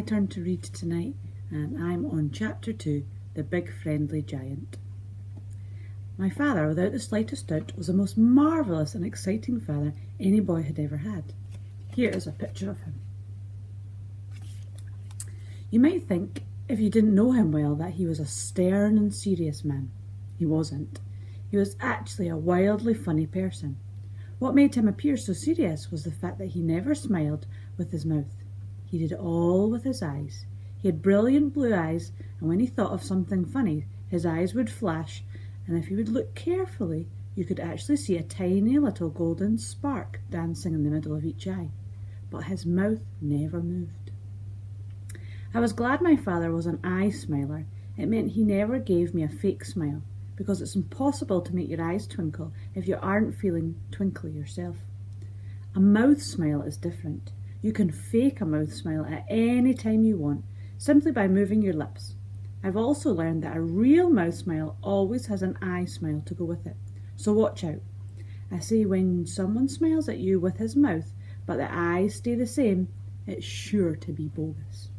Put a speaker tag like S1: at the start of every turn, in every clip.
S1: my turn to read tonight, and I'm on Chapter 2, The Big Friendly Giant. My father, without the slightest doubt, was the most marvellous and exciting father any boy had ever had. Here is a picture of him. You might think, if you didn't know him well, that he was a stern and serious man. He wasn't. He was actually a wildly funny person. What made him appear so serious was the fact that he never smiled with his mouth. He did it all with his eyes. He had brilliant blue eyes, and when he thought of something funny, his eyes would flash, and if you would look carefully, you could actually see a tiny little golden spark dancing in the middle of each eye. But his mouth never moved. I was glad my father was an eye smiler. It meant he never gave me a fake smile, because it's impossible to make your eyes twinkle if you aren't feeling twinkly yourself. A mouth smile is different. You can fake a mouth smile at any time you want, simply by moving your lips. I've also learned that a real mouth smile always has an eye smile to go with it, so watch out. I say when someone smiles at you with his mouth, but the eyes stay the same, it's sure to be bogus.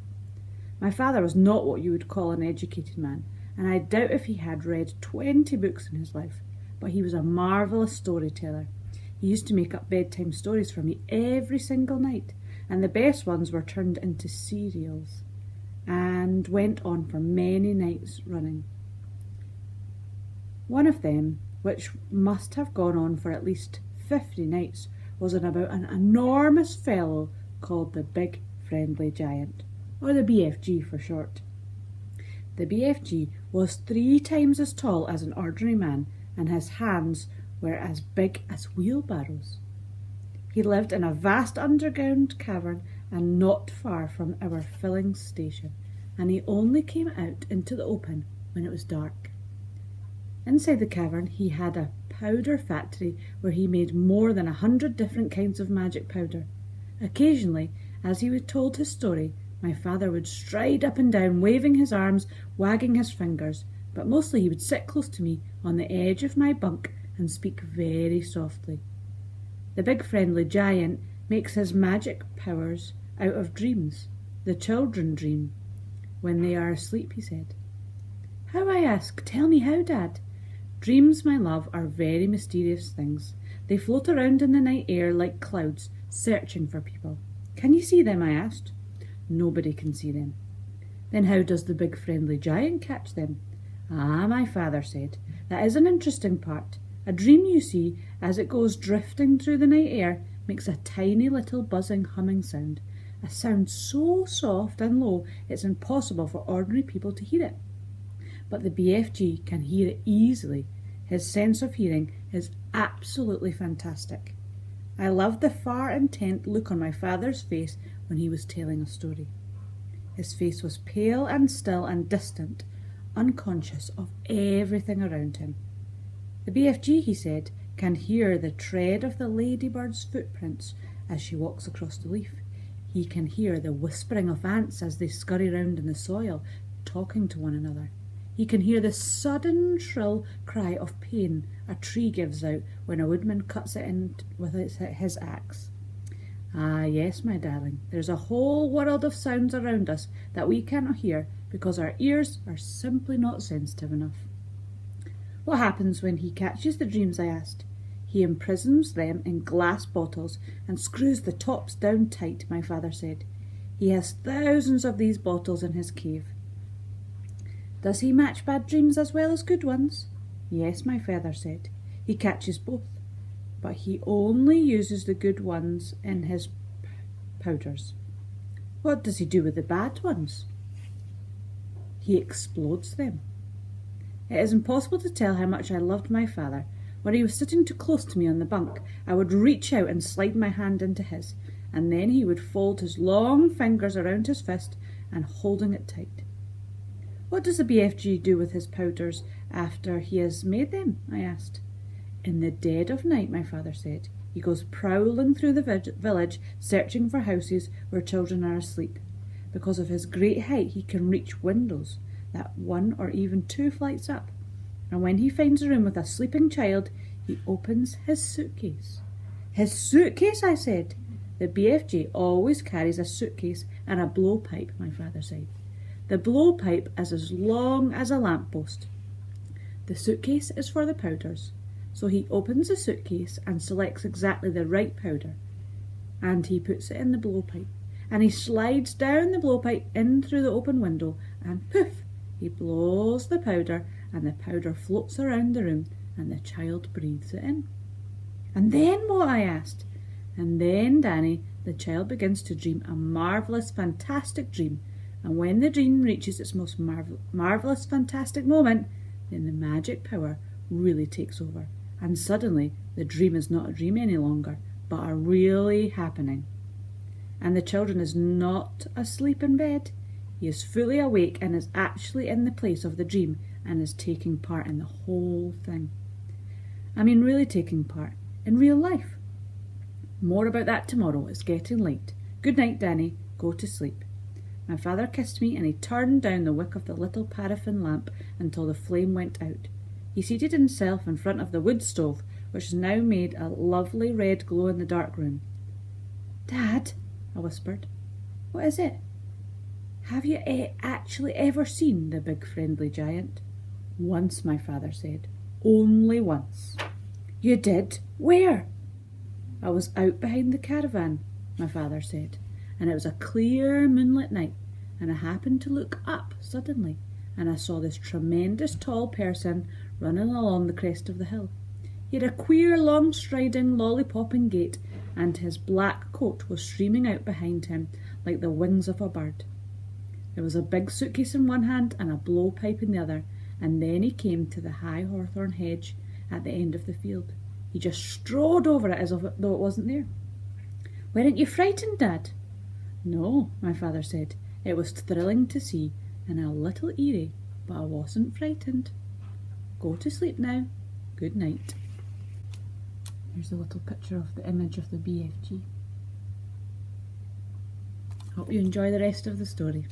S1: My father was not what you would call an educated man, and I doubt if he had read 20 books in his life, but he was a marvellous storyteller. He used to make up bedtime stories for me every single night, and the best ones were turned into serials and went on for many nights running. One of them, which must have gone on for at least 50 nights, was about an enormous fellow called the Big Friendly Giant, or the BFG for short. The BFG was 3 times as tall as an ordinary man, and his hands were as big as wheelbarrows. He lived in a vast underground cavern and not far from our filling station, and he only came out into the open when it was dark. Inside the cavern he had a powder factory where he made more than 100 different kinds of magic powder. Occasionally, as he told his story, my father would stride up and down, waving his arms, wagging his fingers, but mostly he would sit close to me on the edge of my bunk and speak very softly. The Big Friendly Giant makes his magic powers out of dreams. The children dream when they are asleep, he said. How, I ask? Tell me how, Dad. Dreams, my love, are very mysterious things. They float around in the night air like clouds, searching for people. Can you see them, I asked. Nobody can see them. Then how does the Big Friendly Giant catch them? Ah, my father said, that is an interesting part. A dream, you see, as it goes drifting through the night air, makes a tiny little buzzing humming sound, a sound so soft and low it's impossible for ordinary people to hear it. But the BFG can hear it easily. His sense of hearing is absolutely fantastic. I loved the far intent look on my father's face when he was telling a story. His face was pale and still and distant, unconscious of everything around him. The BFG, he said, can hear the tread of the ladybird's footprints as she walks across the leaf. He can hear the whispering of ants as they scurry round in the soil, talking to one another. He can hear the sudden shrill cry of pain a tree gives out when a woodman cuts it in with his axe. Ah, yes, my darling, there's a whole world of sounds around us that we cannot hear because our ears are simply not sensitive enough. What happens when he catches the dreams, I asked. He imprisons them in glass bottles and screws the tops down tight, my father said. He has thousands of these bottles in his cave. Does he match bad dreams as well as good ones? Yes, my father said. He catches both, but he only uses the good ones in his powders. What does he do with the bad ones? He explodes them. It is impossible to tell how much I loved my father. When he was sitting too close to me on the bunk, I would reach out and slide my hand into his, and then he would fold his long fingers around his fist and holding it tight. What does the BFG do with his powders after he has made them? I asked. In the dead of night, my father said, he goes prowling through the village, searching for houses where children are asleep. Because of his great height, he can reach windows that 1 or even 2 flights up, and when he finds a room with a sleeping child, he opens his suitcase. His suitcase, I said. The BFG always carries a suitcase and a blowpipe, my father said. The blowpipe is as long as a lamppost. The suitcase is for the powders. So he opens the suitcase and selects exactly the right powder. And he puts it in the blowpipe. And he slides down the blowpipe in through the open window and poof, he blows the powder and the powder floats around the room and the child breathes it in. And then what? I asked. And then, Danny, the child begins to dream a marvellous, fantastic dream. And when the dream reaches its most marvellous, fantastic moment, then the magic power really takes over. And suddenly, the dream is not a dream any longer, but a really happening. And the children is not asleep in bed. He is fully awake and is actually in the place of the dream and is taking part in the whole thing. I mean really taking part, in real life. More about that tomorrow. It's getting late. Good night, Danny. Go to sleep. My father kissed me and he turned down the wick of the little paraffin lamp until the flame went out. He seated himself in front of the wood stove, which now made a lovely red glow in the dark room. Dad, I whispered, what is it? Have you actually ever seen the big friendly giant? Once, my father said. Only once. You did? Where? I was out behind the caravan, my father said, and it was a clear moonlit night, and I happened to look up suddenly, and I saw this tremendous tall person running along the crest of the hill. He had a queer, long-striding, lollipopping gait, and his black coat was streaming out behind him like the wings of a bird. There was a big suitcase in one hand and a blowpipe in the other, and then he came to the high hawthorn hedge at the end of the field. He just strode over it as though it wasn't there. Weren't you frightened, Dad? No, my father said. It was thrilling to see and a little eerie, but I wasn't frightened. Go to sleep now. Good night. Here's a little picture of the image of the BFG. Hope you enjoy the rest of the story.